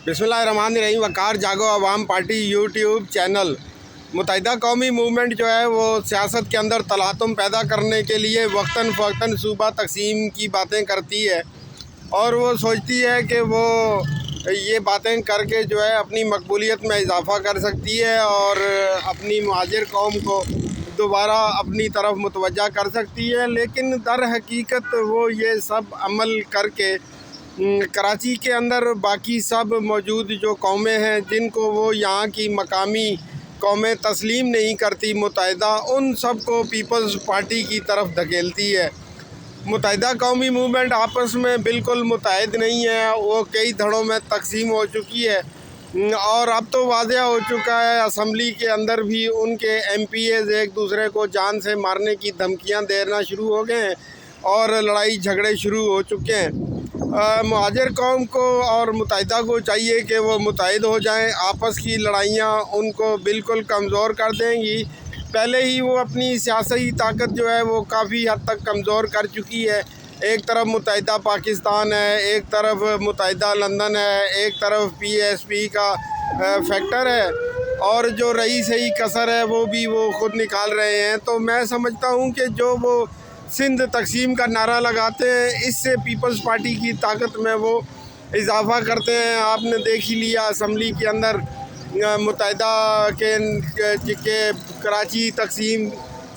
बिस्मिल्लाहिर्रहमानिर्रहीम। वकार जागो अवाम party YouTube channel मुत्तहिदा कौमी मूवमेंट जो है वो सियासत के अंदर तलातुम पैदा करने के लिए वक्तन फ़वक्तन सूबा तकसीम की बातें करती है और वो सोचती है कि वो ये बातें करके जो है अपनी मकबूलियत में इजाफ़ा कर सकती है और अपनी मुहाजिर कौम को दोबारा अपनी तरफ मुतवज्जा कर सकती है। लेकिन दर हकीकत वो ये सब अमल करके कराची के अंदर बाकी सब मौजूद जो कौमें हैं जिनको वो यहाँ की मकामी कौमें तस्लीम नहीं करती मुत्तहिदा, उन सब को पीपल्स पार्टी की तरफ धकेलती है। मुत्तहिदा कौमी मूवमेंट आपस में बिल्कुल मुत्तहिद नहीं है, वो कई धड़ों में तकसीम हो चुकी है और अब तो वाज़ेह हो चुका है असम्बली के अंदर भी उनके MPAs एक दूसरे को जान से मारने की धमकियां देना शुरू हो गए हैं और लड़ाई झगड़े शुरू हो चुके हैं। मुहाजिर कौम को और मुत्तहिदा को चाहिए कि वो मुत्तहिद हो जाएं। आपस की लड़ाइयाँ उनको बिल्कुल कमज़ोर कर देंगी। पहले ही वो अपनी सियासी ताकत जो है वो काफ़ी हद तक कमज़ोर कर चुकी है। एक तरफ मुत्तहिदा पाकिस्तान है, एक तरफ मुत्तहिदा लंदन है, एक तरफ PSP का फैक्टर है और जो रही सही कसर है वो भी वो ख़ुद निकाल रहे हैं। तो मैं समझता हूँ कि जो वो सिंध तकसीम का नारा लगाते हैं, इससे पीपल्स पार्टी की ताकत में वो इजाफ़ा करते हैं। आपने देख ही लिया असम्बली के अंदर मुत्तहिदा के कराची तकसीम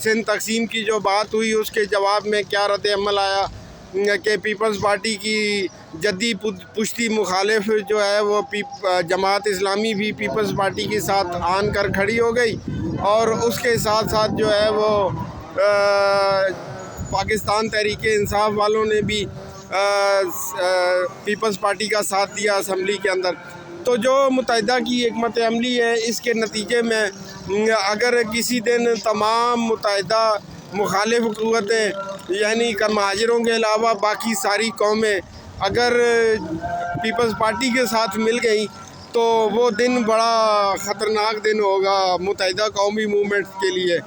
सिंध तकसीम की जो बात हुई उसके जवाब में क्या रद्द अमल आया कि पीपल्स पार्टी की जद्दी पुश्ती मुखालिफ जो है वो जमात इस्लामी भी पीपल्स पार्टी के साथ आन कर खड़ी हो गई और उसके साथ साथ जो है वो पाकिस्तान तहरीक इंसाफ वालों ने भी पीपल्स पार्टी का साथ दिया असम्बली के अंदर। तो जो मुत्तहिदा की हिकमत अमली है, इसके नतीजे में अगर किसी दिन तमाम मुत्तहिदा मुखालिफ क़ुव्वतें यानी महाजिरों के अलावा बाकी सारी कौमें अगर पीपल्स पार्टी के साथ मिल गई तो वो दिन बड़ा ख़तरनाक दिन होगा मुत्तहिदा कौमी मूवमेंट के लिए।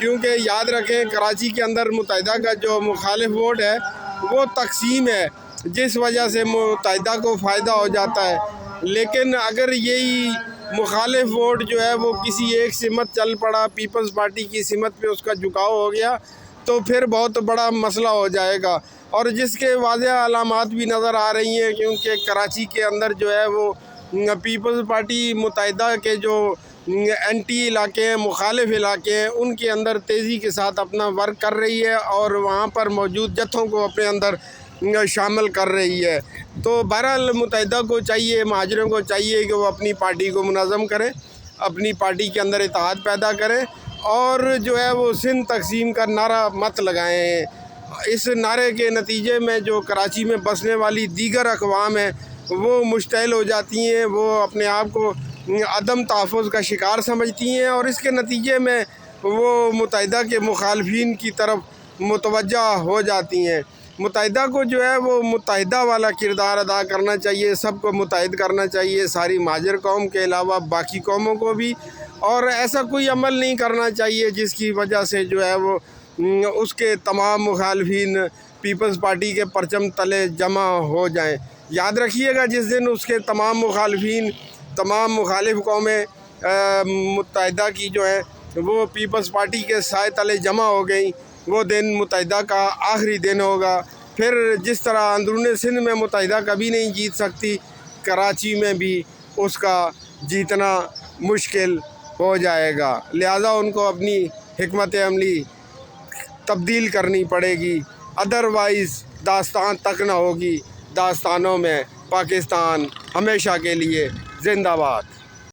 क्योंकि याद रखें कराची के अंदर मुत्तहिदा का जो मुखालिफ वोट है वो तकसीम है, जिस वजह से मुत्तहिदा को फ़ायदा हो जाता है। लेकिन अगर यही मुखालिफ वोट जो है वो किसी एक सिमत चल पड़ा, पीपल्स पार्टी की सिमत पे उसका झुकाव हो गया, तो फिर बहुत बड़ा मसला हो जाएगा और जिसके वाज़ेह अलामात भी नज़र आ रही हैं। क्योंकि कराची के अंदर जो है वो पीपल्स पार्टी मुत्तहिदा के जो एंटी इलाके हैं, मुखालिफ इलाके हैं, उनके अंदर तेज़ी के साथ अपना वर्क कर रही है और वहाँ पर मौजूद जत्थों को अपने अंदर शामिल कर रही है। तो बहरहाल मुत्तहिदा को चाहिए, महाजिरों को चाहिए कि वो अपनी पार्टी को मुनज़्ज़म करें, अपनी पार्टी के अंदर इत्तेहाद पैदा करें और जो है वो सिंध तकसीम का नारा मत लगाएं। इस नारे के नतीजे में जो कराची में बसने वाली दीगर अक़वाम हैं वो मुश्तइल हो जाती हैं, वो अपने आप को अदम तहफ़्फ़ुज़ का शिकार समझती हैं और इसके नतीजे में वो मुत्तहिदा के मुखालफिन की तरफ मुतवज्जा हो जाती हैं। मुत्तहिदा को जो है वो मुत्तहिदा वाला किरदार अदा करना चाहिए, सबको मुत्तहिद करना चाहिए, सारी महाजिर कौम के अलावा बाकी कौमों को भी, और ऐसा कोई अमल नहीं करना चाहिए जिसकी वजह से जो है वो उसके तमाम मुखालफिन पीपल्स पार्टी के परचम तले जमा हो जाएं। याद रखिएगा जिस दिन उसके तमाम मुखालफिन, तमाम मुखालिफ कौमें मुत्तहिदा की जो है वो पीपल्स पार्टी के साए तले जमा हो गई, वो दिन मुत्तहिदा का आखिरी दिन होगा। फिर जिस तरह अंदरूनी सिंध में मुत्तहिदा कभी नहीं जीत सकती, कराची में भी उसका जीतना मुश्किल हो जाएगा। लिहाजा उनको अपनी हिकमत अमली तब्दील करनी पड़ेगी, अदरवाइज़ दास्तान तक ना होगी। दास्तानों में पाकिस्तान हमेशा के लिए ज़िंदाबाद।